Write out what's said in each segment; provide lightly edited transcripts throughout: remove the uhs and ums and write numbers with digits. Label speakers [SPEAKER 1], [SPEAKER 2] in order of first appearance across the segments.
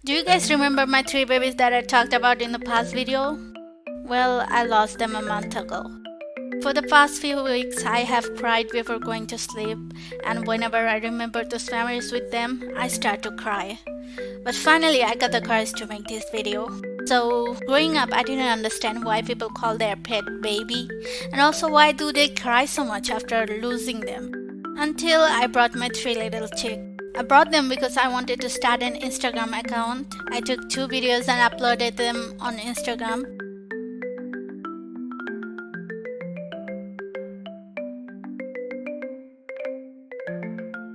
[SPEAKER 1] Do you guys remember my 3 babies that I talked about in the past video? Well, I lost them a month ago. For the past few weeks, I have cried before going to sleep, and whenever I remember those memories with them, I start to cry. But finally, I got the courage to make this video. So, growing up, I didn't understand why people call their pet baby, and also why do they cry so much after losing them. Until I brought my 3 little chicks. I brought them because I wanted to start an Instagram account. I took 2 videos and uploaded them on Instagram.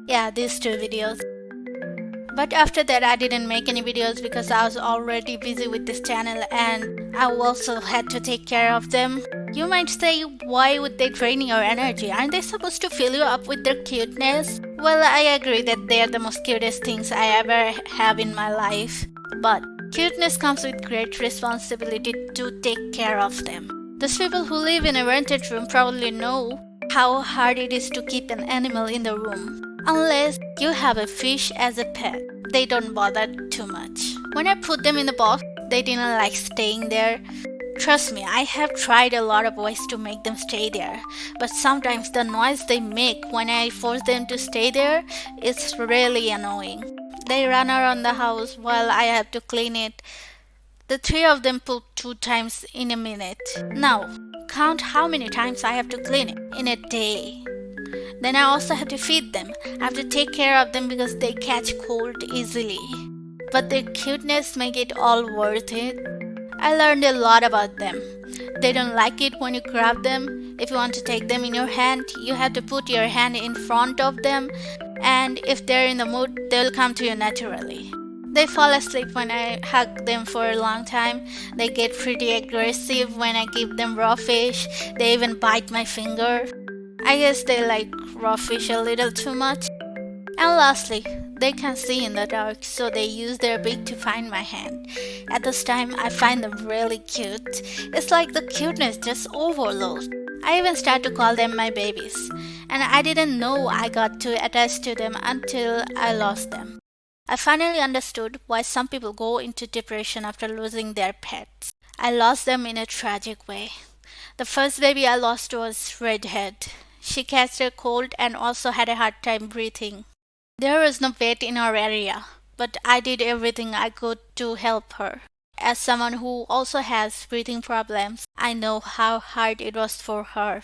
[SPEAKER 1] Yeah, these 2 videos. But after that, I didn't make any videos because I was already busy with this channel and I also had to take care of them. You might say, why would they drain your energy? Aren't they supposed to fill you up with their cuteness? Well, I agree that they are the most cutest things I ever have in my life. But cuteness comes with great responsibility to take care of them. Those people who live in a rented room probably know how hard it is to keep an animal in the room. Unless you have a fish as a pet, they don't bother too much. When I put them in the box, they didn't like staying there. Trust me, I have tried a lot of ways to make them stay there, but sometimes the noise they make when I force them to stay there is really annoying. They run around the house while I have to clean it. The 3 of them poop 2 times in a minute. Now, count how many times I have to clean it in a day. Then I also have to feed them. I have to take care of them because they catch cold easily. But their cuteness make it all worth it. I learned a lot about them. They don't like it when you grab them. If you want to take them in your hand, you have to put your hand in front of them. And if they're in the mood, they'll come to you naturally. They fall asleep when I hug them for a long time. They get pretty aggressive when I give them raw fish. They even bite my finger. I guess they like raw fish a little too much. And lastly, they can see in the dark, so they use their beak to find my hand. At this time, I find them really cute. It's like the cuteness just overloads. I even start to call them my babies. And I didn't know I got too attached to them until I lost them. I finally understood why some people go into depression after losing their pets. I lost them in a tragic way. The first baby I lost was redhead. She catched a cold and also had a hard time breathing. There was no vet in our area, but I did everything I could to help her. As someone who also has breathing problems, I know how hard it was for her.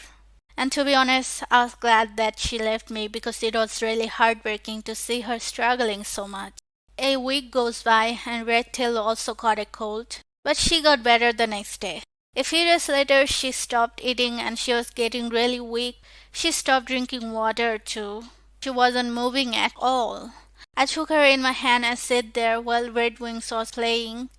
[SPEAKER 1] And to be honest, I was glad that she left me because it was really heartbreaking to see her struggling so much. A week goes by and Redtail also caught a cold, but she got better the next day. A few days later, she stopped eating and she was getting really weak. She stopped drinking water too. She wasn't moving at all. I took her in my hand and sat there while Red Wings was playing.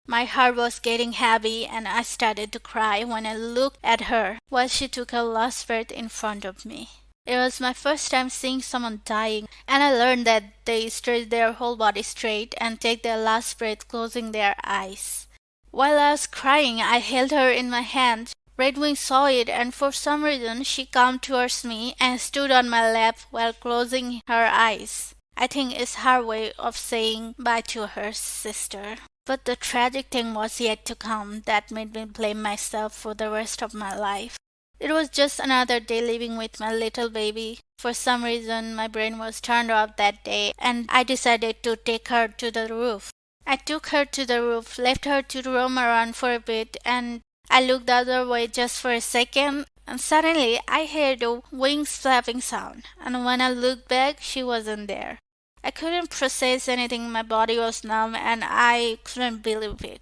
[SPEAKER 1] My heart was getting heavy and I started to cry when I looked at her while she took her last breath in front of me. It was my first time seeing someone dying, and I learned that they stretch their whole body straight and take their last breath closing their eyes. While I was crying, I held her in my hand. Redwing saw it and for some reason she came towards me and stood on my lap while closing her eyes. I think it's her way of saying bye to her sister. But the tragic thing was yet to come that made me blame myself for the rest of my life. It was just another day living with my little baby. For some reason, my brain was turned off that day and I decided to take her to the roof. I took her to the roof, left her to roam around for a bit, and I looked the other way just for a second, and suddenly I heard a wings flapping sound, and when I looked back, she wasn't there. I couldn't process anything, my body was numb, and I couldn't believe it.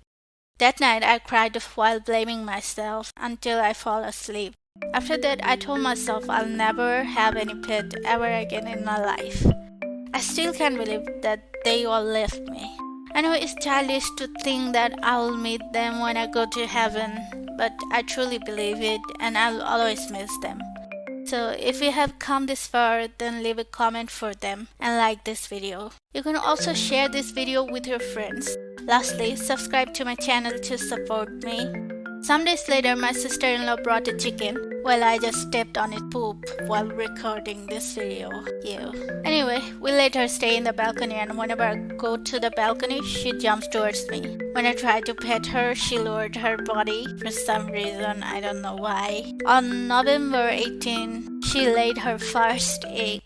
[SPEAKER 1] That night I cried while blaming myself until I fell asleep. After that, I told myself I'll never have any pet ever again in my life. I still can't believe that they all left me. I know it's childish to think that I will meet them when I go to heaven, but I truly believe it and I'll always miss them. So if you have come this far, then leave a comment for them and like this video. You can also share this video with your friends. Lastly, subscribe to my channel to support me. Some days later, my sister-in-law brought a chicken. Well, I just stepped on its poop while recording this video. Ew. Anyway, we let her stay in the balcony, and whenever I go to the balcony, she jumps towards me. When I try to pet her, she lowered her body for some reason, I don't know why. On November 18, she laid her first egg.